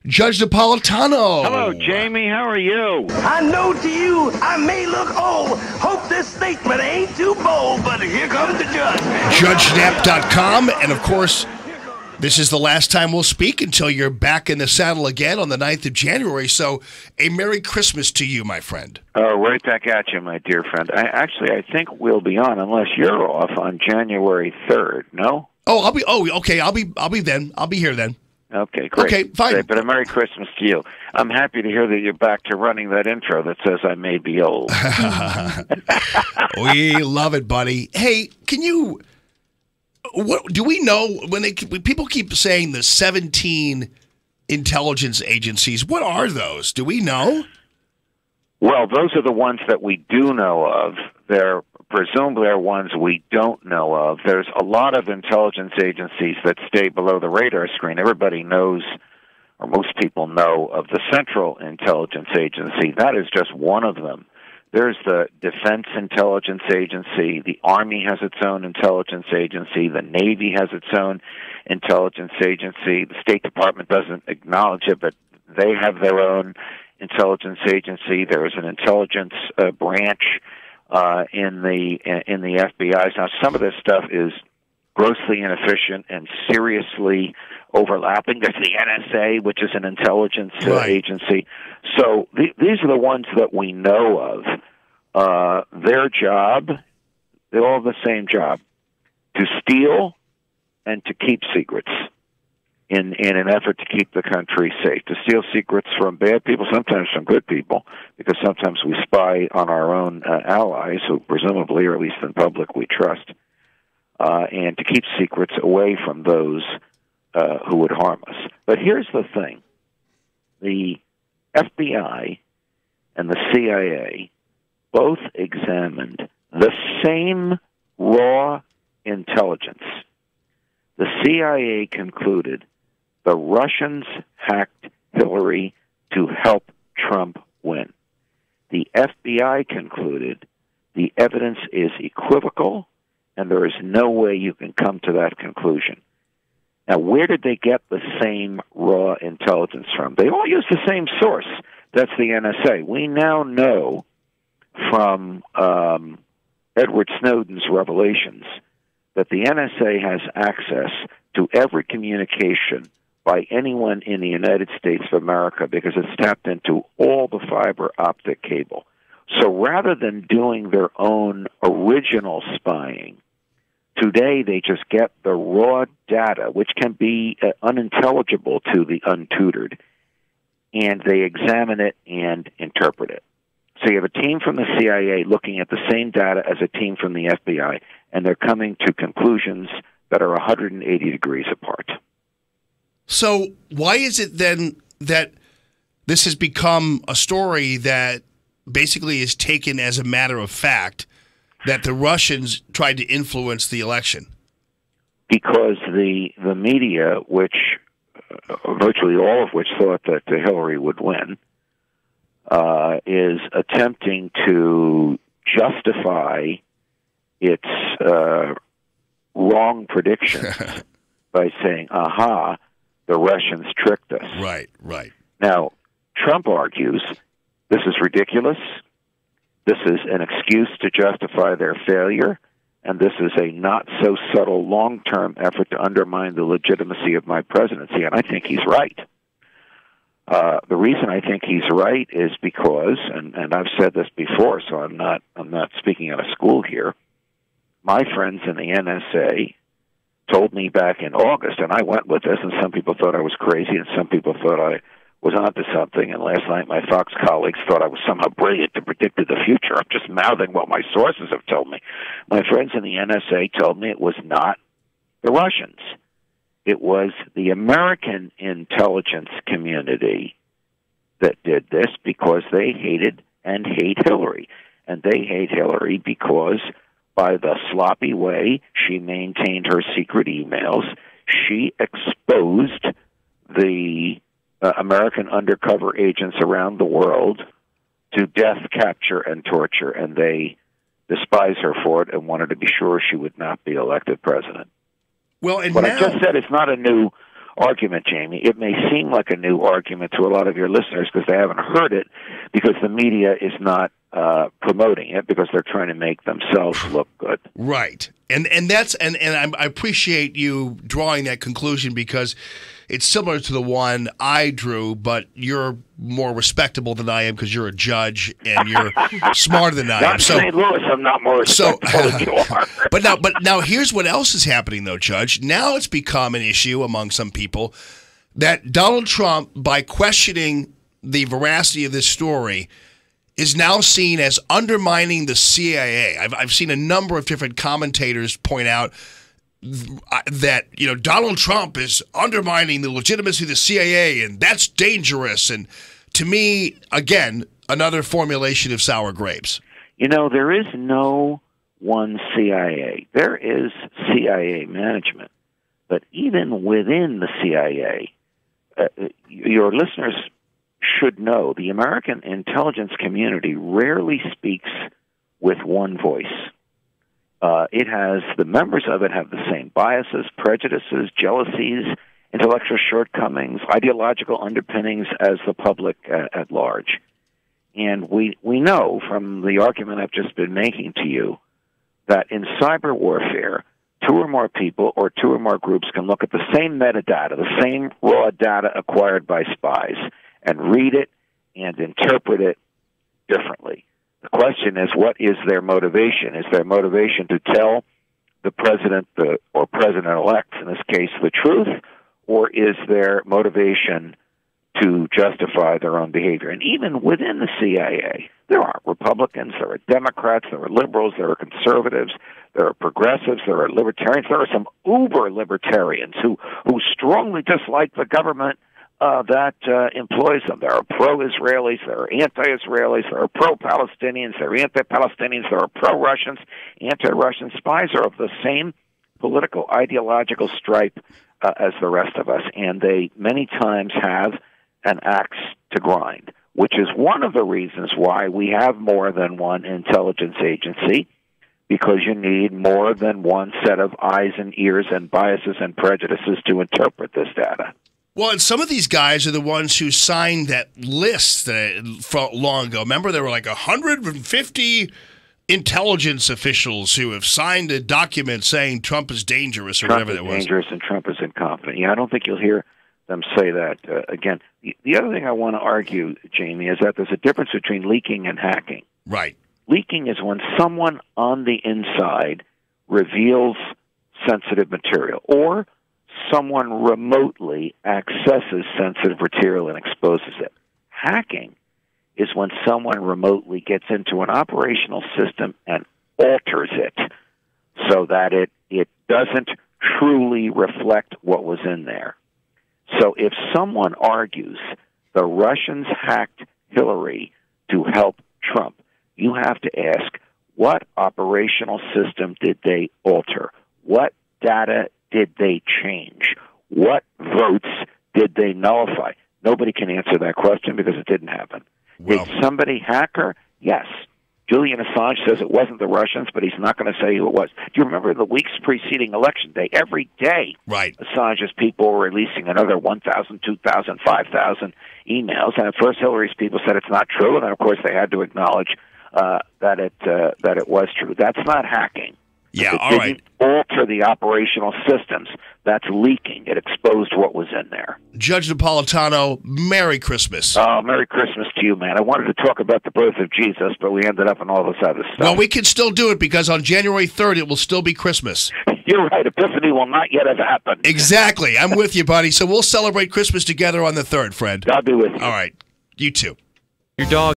Judge Napolitano. Hello, Jamie. How are you? I know to you I may look old. Hope this statement ain't too bold, but here comes the judge. JudgeNap.com. And, of course, this is the last time we'll speak until you're back in the saddle again on the 9th of January. So a Merry Christmas to you, my friend. Oh, right back at you, my dear friend. I think we'll be on, unless you're off, on January 3rd, no? Okay. I'll be then. I'll be here then. Okay, great. Okay, fine. Great, but a Merry Christmas to you. I'm happy to hear that you're back to running that intro that says I may be old. We love it, buddy. Hey, what do we know when people keep saying the 17 intelligence agencies? What are those? Do we know? Well, those are the ones that we do know of. They're presumably are ones we don't know of. There's a lot of intelligence agencies that stay below the radar screen. Everybody knows, or most people know, of the Central Intelligence Agency. That is just one of them. There's the Defense Intelligence Agency. The Army has its own intelligence agency. The Navy has its own intelligence agency. The State Department doesn't acknowledge it, but they have their own intelligence agency. There is an intelligence branch in the FBI. Now, some of this stuff is grossly inefficient and seriously overlapping. There's the NSA, which is an intelligence agency. So these are the ones that we know of. Their job, they all have the same job: to steal and to keep secrets in an effort to keep the country safe, to steal secrets from bad people, sometimes from good people, because sometimes we spy on our own allies, who presumably, or at least in public, we trust, and to keep secrets away from those who would harm us. But here's the thing. The FBI and the CIA both examined the same raw intelligence. The CIA concluded the Russians hacked Hillary to help Trump win. The FBI concluded the evidence is equivocal, and there is no way you can come to that conclusion. Now, where did they get the same raw intelligence from? They all use the same source. That's the NSA. We now know from Edward Snowden's revelations that the NSA has access to every communication by anyone in the United States of America because it's tapped into all the fiber optic cable. So rather than doing their own original spying, today they just get the raw data, which can be unintelligible to the untutored, and they examine it and interpret it. So you have a team from the CIA looking at the same data as a team from the FBI, and they're coming to conclusions that are 180 degrees apart. So why is it then that this has become a story that basically is taken as a matter of fact that the Russians tried to influence the election? Because the media, which virtually all of which thought that Hillary would win, is attempting to justify its wrong predictions by saying, aha, the Russians tricked us. Right. Now, Trump argues this is ridiculous. This is an excuse to justify their failure, and this is a not-so-subtle long-term effort to undermine the legitimacy of my presidency, and I think he's right. The reason I think he's right is because, and I've said this before, so I'm not speaking out of school here, my friends in the NSA told me back in August, and I went with this, and some people thought I was crazy, and some people thought I was onto something, and last night my Fox colleagues thought I was somehow brilliant and predicted the future. I'm just mouthing what my sources have told me. My friends in the NSA told me it was not the Russians. It was the American intelligence community that did this because they hated and hate Hillary. And they hate Hillary because by the sloppy way she maintained her secret emails, she exposed the American undercover agents around the world to death, capture, and torture, and they despise her for it and wanted to be sure she would not be elected president. Well, and what now, I just said is not a new argument, Jamie. It may seem like a new argument to a lot of your listeners because they haven't heard it, because the media is not promoting it, because they're trying to make themselves look good. Right. And I appreciate you drawing that conclusion, because it's similar to the one I drew, but you're more respectable than I am because you're a judge and you're smarter than I am. Not in St. Louis, I'm not more respectable than you are. But now here's what else is happening, though, Judge. Now it's become an issue among some people that Donald Trump, by questioning the veracity of this story, is now seen as undermining the CIA. I've seen a number of different commentators point out that, you know, Donald Trump is undermining the legitimacy of the CIA, and that's dangerous. And to me, again, another formulation of sour grapes. You know, there is no one CIA. There is CIA management. But even within the CIA, your listeners should know the American intelligence community rarely speaks with one voice. The members of it have the same biases, prejudices, jealousies, intellectual shortcomings, ideological underpinnings as the public at large. And we know from the argument I've just been making to you that in cyber warfare, two or more people or two or more groups can look at the same metadata, the same raw data acquired by spies, and read it and interpret it differently. The question is, what is their motivation? Is their motivation to tell the president or president-elect, in this case, the truth, or is their motivation to justify their own behavior? And even within the CIA, there are Republicans, there are Democrats, there are liberals, there are conservatives, there are progressives, there are libertarians. There are some uber-libertarians who strongly dislike the government that employs them. There are pro-Israelis, there are anti-Israelis, there are pro-Palestinians, there are anti-Palestinians, there are pro-Russians, anti-Russian. Spies are of the same political, ideological stripe as the rest of us, and they many times have an axe to grind, which is one of the reasons why we have more than one intelligence agency, because you need more than one set of eyes and ears and biases and prejudices to interpret this data. Well, and some of these guys are the ones who signed that list long ago. Remember, there were like 150 intelligence officials who have signed a document saying Trump is dangerous or whatever that was. Trump is dangerous and Trump is incompetent. Yeah, I don't think you'll hear them say that again. The other thing I want to argue, Jamie, is that there's a difference between leaking and hacking. Right. Leaking is when someone on the inside reveals sensitive material, or someone remotely accesses sensitive material and exposes it. Hacking is when someone remotely gets into an operational system and alters it so that it doesn't truly reflect what was in there. So if someone argues the Russians hacked Hillary to help Trump, you have to ask, what operational system did they alter? What data did they change? What votes did they nullify? Nobody can answer that question because it didn't happen. Well, did somebody hack her? Yes. Julian Assange says it wasn't the Russians, but he's not going to say who it was. Do you remember the weeks preceding Election Day? Every day, right, Assange's people were releasing another 1,000, 2,000, 5,000 emails, and at first Hillary's people said it's not true, and then, of course, they had to acknowledge that it was true. That's not hacking. Yeah, it all didn't right. alter the operational systems. That's leaking. It exposed what was in there. Judge Napolitano, Merry Christmas. Oh, Merry Christmas to you, man. I wanted to talk about the birth of Jesus, but we ended up in all this other stuff. Well, we can still do it because on January 3rd, it will still be Christmas. You're right. Epiphany will not yet have happened. Exactly. I'm with you, buddy. So we'll celebrate Christmas together on the 3rd, friend. God be with you. All right. You too. Your dog